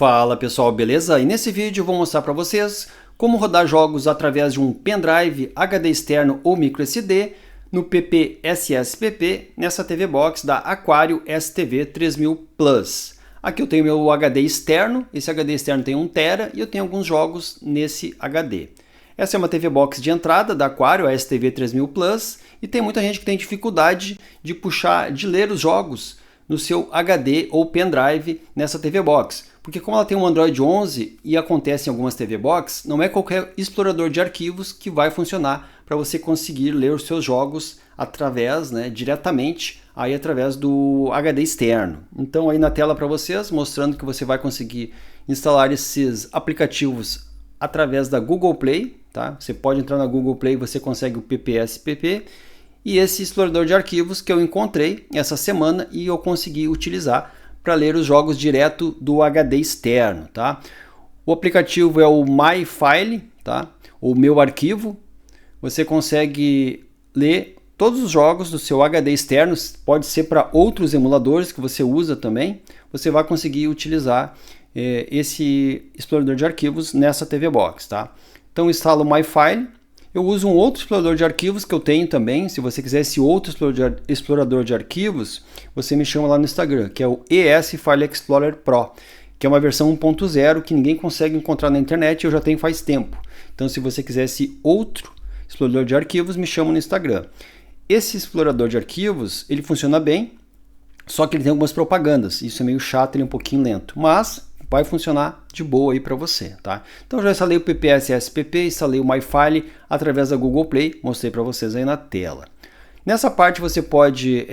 Fala pessoal, beleza? E nesse vídeo eu vou mostrar para vocês como rodar jogos através de um pendrive, HD externo ou microSD no PP-SSPP nessa TV Box da Aquario STV 3000 Plus. Aqui eu tenho meu HD externo, esse HD externo tem 1 TB e eu tenho alguns jogos nesse HD. Essa é uma TV Box de entrada da Aquario STV 3000 Plus e tem muita gente que tem dificuldade de ler os jogos no seu HD ou pendrive nessa TV Box. Porque como ela tem um Android 11 e acontece em algumas TV Box, não é qualquer explorador de arquivos que vai funcionar para você conseguir ler os seus jogos diretamente através do HD externo. Então aí na tela para vocês, mostrando que você vai conseguir instalar esses aplicativos através da Google Play, tá? Você pode entrar na Google Play, você consegue o PPSPP e esse explorador de arquivos que eu encontrei essa semana e eu consegui utilizar para ler os jogos direto do HD externo, tá? O aplicativo é o MyFile, tá? O meu arquivo. Você consegue ler todos os jogos do seu HD externo, pode ser para outros emuladores que você usa também. Você vai conseguir utilizar esse explorador de arquivos nessa TV Box, tá? Então instala o MyFile. Eu uso um outro explorador de arquivos que eu tenho também. Se você quiser esse outro explorador de arquivos, você me chama lá no Instagram, que é o ES File Explorer Pro, que é uma versão 1.0 que ninguém consegue encontrar na internet e eu já tenho faz tempo. Então se você quiser esse outro explorador de arquivos, me chama no Instagram. Esse explorador de arquivos, ele funciona bem, só que ele tem algumas propagandas. Isso é meio chato, ele é um pouquinho lento, mas vai funcionar de boa aí para você, tá? Então já instalei o PPSSPP, instalei o MyFile através da Google Play, mostrei para vocês aí na tela. Nessa parte você pode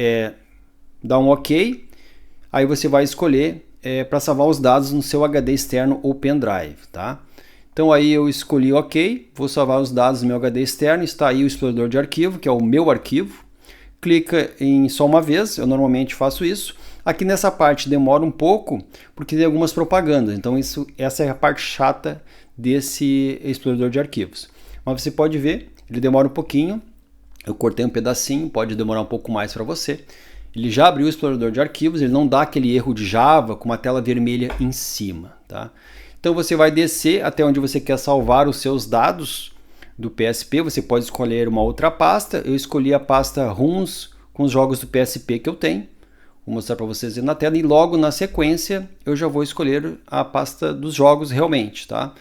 dar um OK, aí você vai escolher para salvar os dados no seu HD externo ou pendrive, tá? Então aí eu escolhi OK, vou salvar os dados no meu HD externo, está aí o explorador de arquivo, que é o meu arquivo. Clica em só uma vez, eu normalmente faço isso. Aqui nessa parte demora um pouco, porque tem algumas propagandas, então essa é a parte chata desse explorador de arquivos. Mas você pode ver, ele demora um pouquinho, eu cortei um pedacinho, pode demorar um pouco mais para você. Ele já abriu o explorador de arquivos, ele não dá aquele erro de Java com uma tela vermelha em cima, tá? Então você vai descer até onde você quer salvar os seus dados do PSP, você pode escolher uma outra pasta. Eu escolhi a pasta ROMs com os jogos do PSP que eu tenho. Vou mostrar para vocês aí na tela e logo na sequência eu já vou escolher a pasta dos jogos realmente, tá?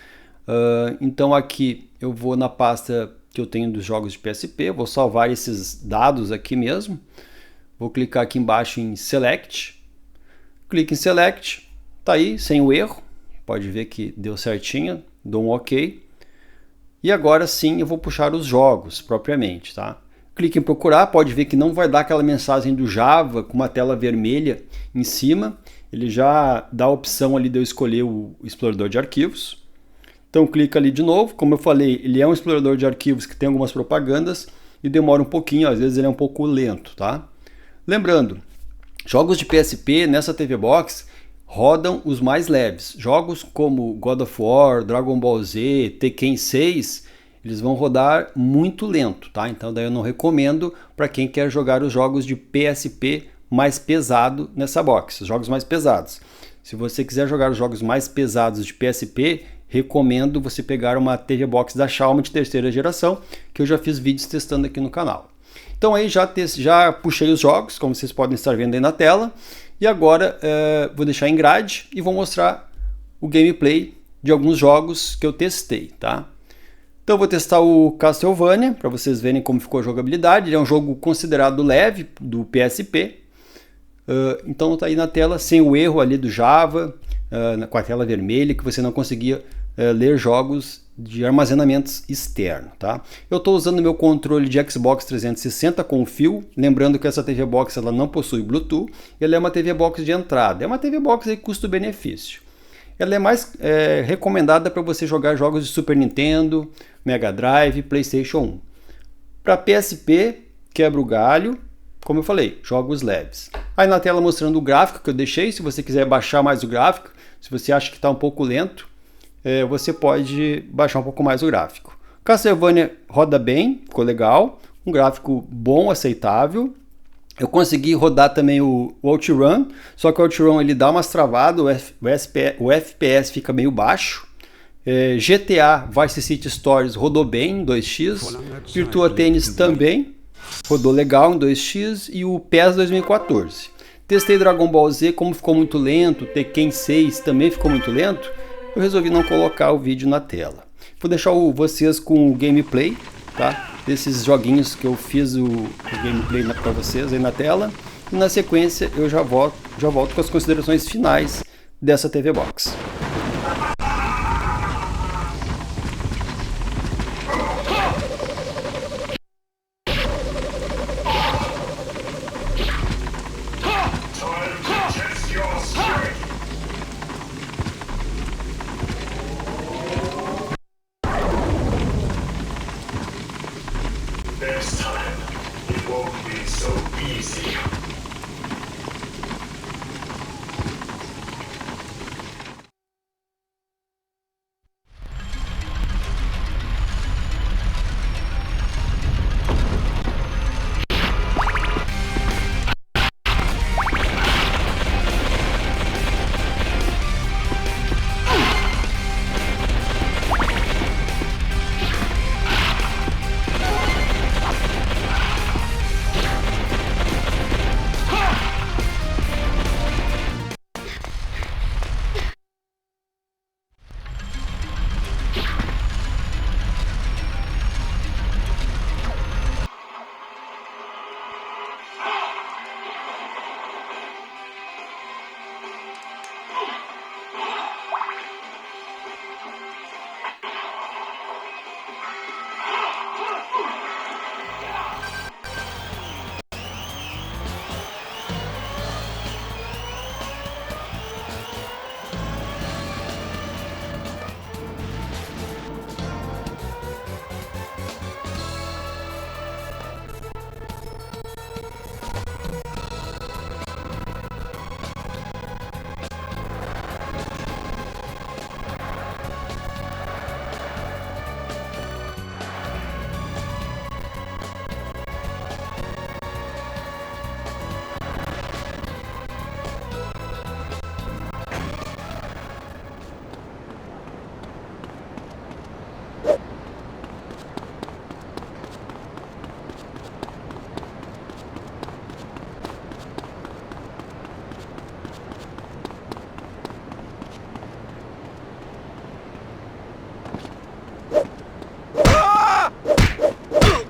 Então aqui eu vou na pasta que eu tenho dos jogos de PSP, vou salvar esses dados aqui mesmo. Vou clicar aqui embaixo em Select. Clique em Select, tá aí, sem o erro. Pode ver que deu certinho, dou um OK. E agora sim eu vou puxar os jogos propriamente, tá? Clique em procurar, pode ver que não vai dar aquela mensagem do Java com uma tela vermelha em cima. Ele já dá a opção ali de eu escolher o explorador de arquivos. Então clica ali de novo, como eu falei, ele é um explorador de arquivos que tem algumas propagandas e demora um pouquinho, às vezes ele é um pouco lento, tá? Lembrando, jogos de PSP nessa TV Box rodam os mais leves. Jogos como God of War, Dragon Ball Z, Tekken 6, eles vão rodar muito lento, tá? Então daí eu não recomendo para quem quer jogar os jogos de PSP mais pesado nessa box, os jogos mais pesados. Se você quiser jogar os jogos mais pesados de PSP, recomendo você pegar uma TV Box da Xiaomi de 3ª geração, que eu já fiz vídeos testando aqui no canal. Então aí já puxei os jogos, como vocês podem estar vendo aí na tela. E agora vou deixar em grade e vou mostrar o gameplay de alguns jogos que eu testei, tá? Então eu vou testar o Castlevania, para vocês verem como ficou a jogabilidade. Ele é um jogo considerado leve do PSP. Então está aí na tela, sem o erro ali do Java, com a tela vermelha, que você não conseguia ler jogos de armazenamentos externo, tá? Eu estou usando meu controle de Xbox 360 com fio, lembrando que essa TV Box ela não possui Bluetooth, ela é uma TV Box de entrada, é uma TV Box de custo-benefício. Ela é mais recomendada para você jogar jogos de Super Nintendo, Mega Drive, PlayStation 1. Para PSP, quebra o galho, como eu falei, jogos leves. Aí na tela mostrando o gráfico que eu deixei, se você quiser baixar mais o gráfico, se você acha que está um pouco lento, você pode baixar um pouco mais o gráfico. Castlevania roda bem, ficou legal, um gráfico bom, aceitável. Eu consegui rodar também o OutRun, só que o OutRun ele dá umas travadas, o FPS fica meio baixo. GTA Vice City Stories rodou bem em 2x, Virtua Tennis também rodou legal em 2x e o PES 2014. Testei Dragon Ball Z, como ficou muito lento, Tekken 6 também ficou muito lento, eu resolvi não colocar o vídeo na tela. Vou deixar vocês com o gameplay, tá? Desses joguinhos que eu fiz o gameplay para vocês aí na tela. E na sequência eu já volto com as considerações finais dessa TV Box. This time, it won't be so easy.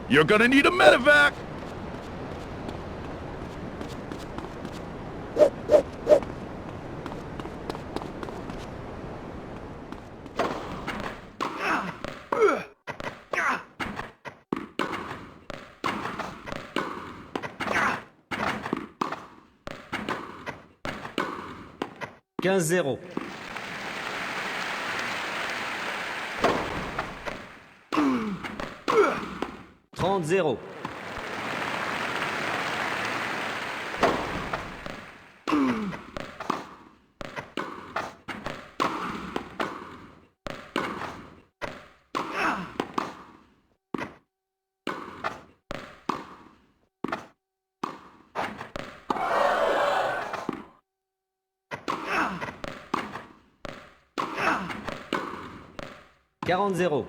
You're gonna need a medevac! Quinze 0. Trente 0. Quarante 0.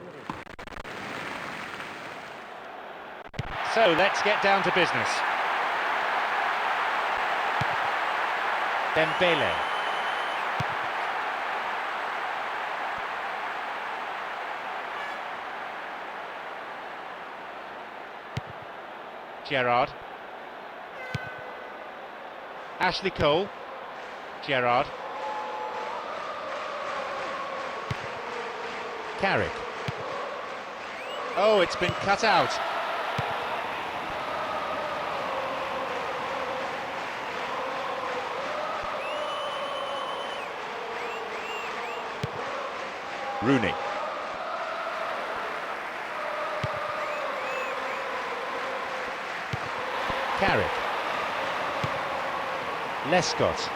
So let's get down to business. Dembele. Gerrard. Ashley Cole. Gerrard. Carrick. Oh, it's been cut out. Rooney. Carrick. Lescott.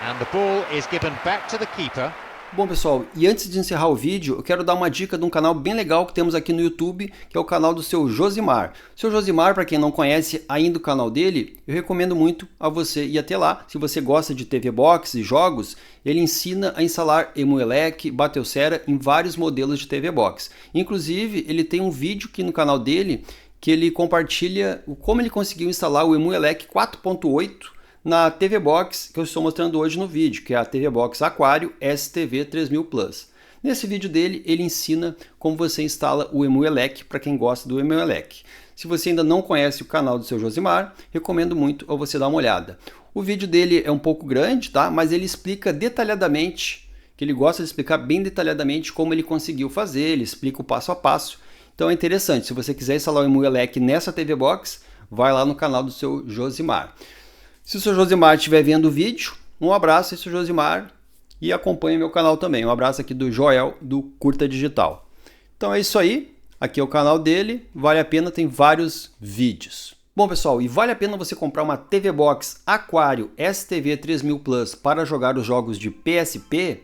And the ball is given back to the keeper. Bom pessoal, e antes de encerrar o vídeo, eu quero dar uma dica de um canal bem legal que temos aqui no YouTube, que é o canal do seu Josimar. O seu Josimar, para quem não conhece ainda o canal dele, eu recomendo muito a você ir até lá. Se você gosta de TV Box e jogos, ele ensina a instalar Emuelec, Battlesera em vários modelos de TV Box. Inclusive, ele tem um vídeo aqui no canal dele que ele compartilha como ele conseguiu instalar o Emuelec 4.8 na TV Box que eu estou mostrando hoje no vídeo, que é a TV Box Aquário STV 3000 Plus. Nesse vídeo dele, ele ensina como você instala o Emuelec para quem gosta do Emuelec. Se você ainda não conhece o canal do seu Josimar, recomendo muito a você dar uma olhada. O vídeo dele é um pouco grande, tá? Mas ele explica detalhadamente, que ele gosta de explicar bem detalhadamente como ele conseguiu fazer, ele explica o passo a passo. Então é interessante, se você quiser instalar o Emuelec nessa TV Box, vai lá no canal do seu Josimar. Se o seu Josimar estiver vendo o vídeo, um abraço, esse é o Josimar, e acompanhe meu canal também. Um abraço aqui do Joel, do Curta Digital. Então é isso aí, aqui é o canal dele, vale a pena, tem vários vídeos. Bom pessoal, e vale a pena você comprar uma TV Box Aquário STV 3000 Plus para jogar os jogos de PSP?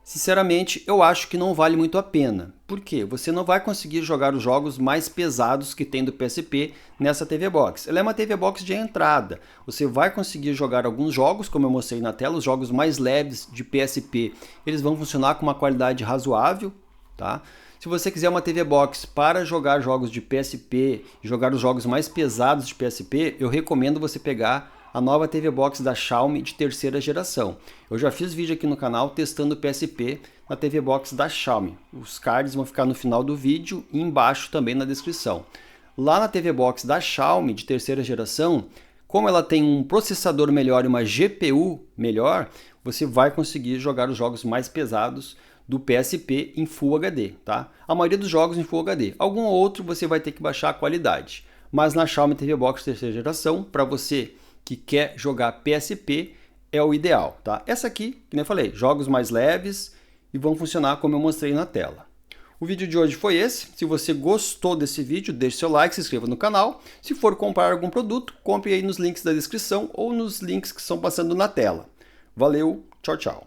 Sinceramente, eu acho que não vale muito a pena. Por quê? Você não vai conseguir jogar os jogos mais pesados que tem do PSP nessa TV Box. Ela é uma TV Box de entrada. Você vai conseguir jogar alguns jogos, como eu mostrei na tela, os jogos mais leves de PSP. Eles vão funcionar com uma qualidade razoável, tá? Se você quiser uma TV Box para jogar jogos de PSP, jogar os jogos mais pesados de PSP, eu recomendo você pegar a nova TV Box da Xiaomi de terceira geração. Eu já fiz vídeo aqui no canal testando o PSP na TV Box da Xiaomi. Os cards vão ficar no final do vídeo e embaixo também na descrição. Lá na TV Box da Xiaomi de terceira geração, como ela tem um processador melhor e uma GPU melhor, você vai conseguir jogar os jogos mais pesados do PSP em Full HD, tá? A maioria dos jogos em Full HD. Algum outro você vai ter que baixar a qualidade. Mas na Xiaomi TV Box terceira geração, para você que quer jogar PSP, é o ideal, tá? Essa aqui, como eu falei, jogos mais leves e vão funcionar como eu mostrei na tela. O vídeo de hoje foi esse. Se você gostou desse vídeo, deixe seu like, se inscreva no canal. Se for comprar algum produto, compre aí nos links da descrição ou nos links que estão passando na tela. Valeu, tchau, tchau.